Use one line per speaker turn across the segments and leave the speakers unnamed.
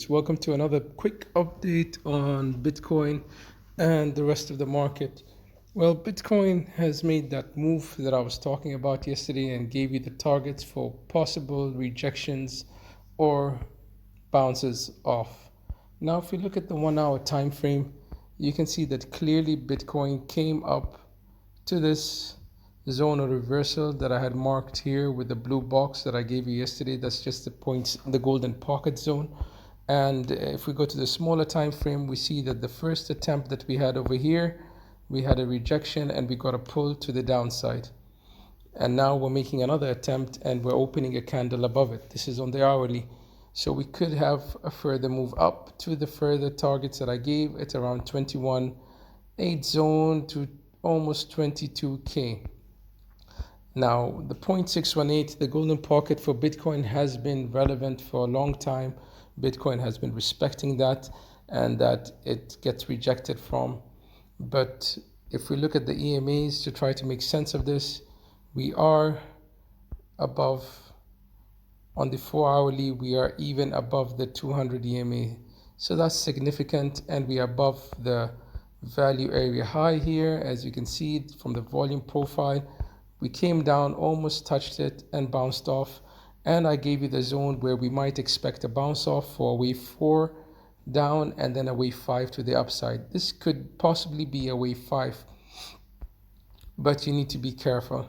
Welcome to another quick update on Bitcoin and the rest of the market. Well, Bitcoin has made that move that I was talking about yesterday and gave you the targets for possible rejections or bounces off. Now, if you look at the 1 hour time frame, you can see that clearly Bitcoin came up to this zone of reversal that I had marked here with the blue box that I gave you yesterday. That's just the points, the golden pocket zone. And if we go to the smaller time frame, we see that the first attempt that we had over here, we had a rejection and we got a pull to the downside. And now we're making another attempt and we're opening a candle above it. This is on the hourly. So we could have a further move up to the further targets that I gave at around 21.8 zone to almost 22K. Now, the 0.618, the golden pocket for Bitcoin has been relevant for a long time. Bitcoin has been respecting that and that it gets rejected from. But if we look at the EMAs to try to make sense of this, we are above, on the 4 hourly, we are even above the 200 EMA. So that's significant, and we are above the value area high here. As you can see from the volume profile, we came down, almost touched it and bounced off. And I gave you the zone where we might expect a bounce off for a wave 4 down and then a wave 5 to the upside. This could possibly be a wave 5, but you need to be careful.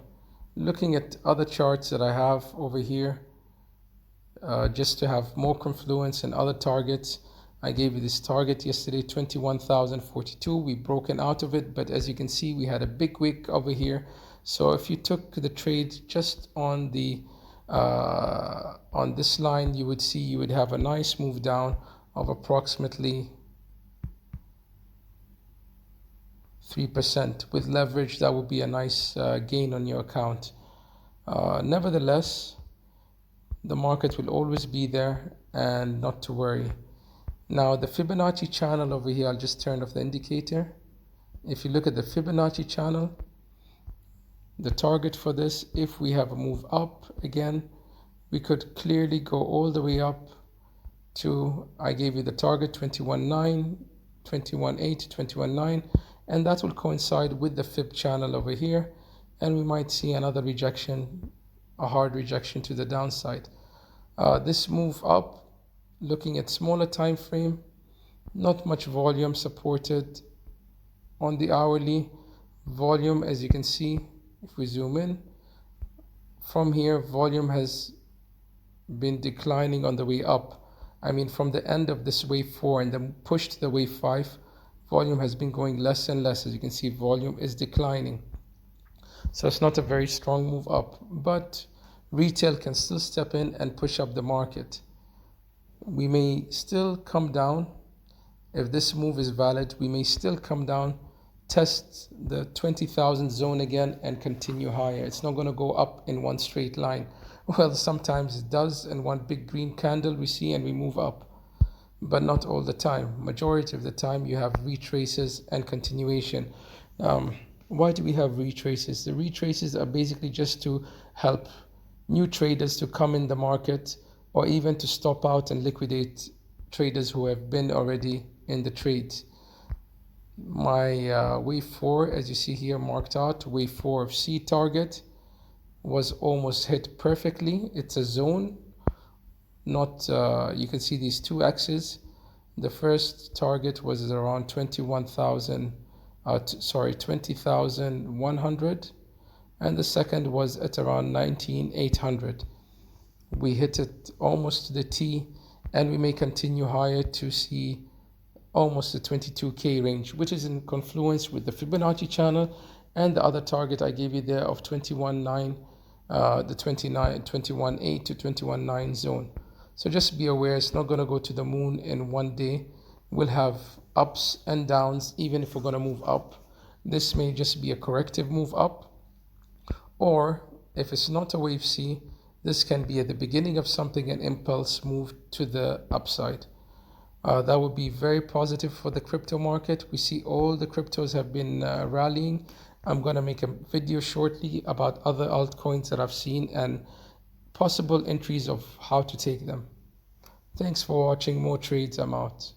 Looking at other charts that I have over here, just to have more confluence and other targets. I gave you this target yesterday, 21,042. We've broken out of it, but as you can see, we had a big wick over here. So if you took the trade just on the on this line, you would see you would have a nice move down of approximately 3%. With leverage, that would be a nice gain on your account. Nevertheless, the market will always be there and not to worry. Now the Fibonacci channel over here, I'll just turn off the indicator. If you look at the Fibonacci channel, the target for this, if we have a move up again, we could clearly go all the way up to, I gave you the target 21.9, 21.8, 21.9, and that will coincide with the Fib channel over here, and we might see another rejection, a hard rejection to the downside. This move up, looking at smaller time frame, not much volume supported on the hourly. Volume, as you can see, if we zoom in, from here, volume has been declining on the way up. I mean, from the end of this wave 4 and then push to the wave 5, volume has been going less and less. As you can see, volume is declining. So it's not a very strong move up, but retail can still step in and push up the market. We may still come down. If this move is valid, we may still come down, test the 20,000 zone again and continue higher. It's not going to go up in one straight line. Well, sometimes it does, and one big green candle we see and we move up, but not all the time. Majority of the time you have retraces and continuation. Why do we have retraces? The retraces are basically just to help new traders to come in the market, or even to stop out and liquidate traders who have been already in the trade. My wave 4, as you see here marked out, wave 4 of C target was almost hit perfectly. It's a zone, not you can see these two axes. The first target was around 20,100, and the second was at around 19,800. We hit it almost to the T, and we may continue higher to see almost the 22K range, which is in confluence with the Fibonacci channel and the other target I gave you there of 21.9, the 21.8 to 21.9 zone. So just be aware, it's not going to go to the moon in one day. We'll have ups and downs, even if we're going to move up. This may just be a corrective move up, or if it's not a wave C, this can be at the beginning of something, an impulse move to the upside. That would be very positive for the crypto market. We see all the cryptos have been rallying. I'm going to make a video shortly about other altcoins that I've seen and possible entries of how to take them. Thanks for watching. More trades. I'm out.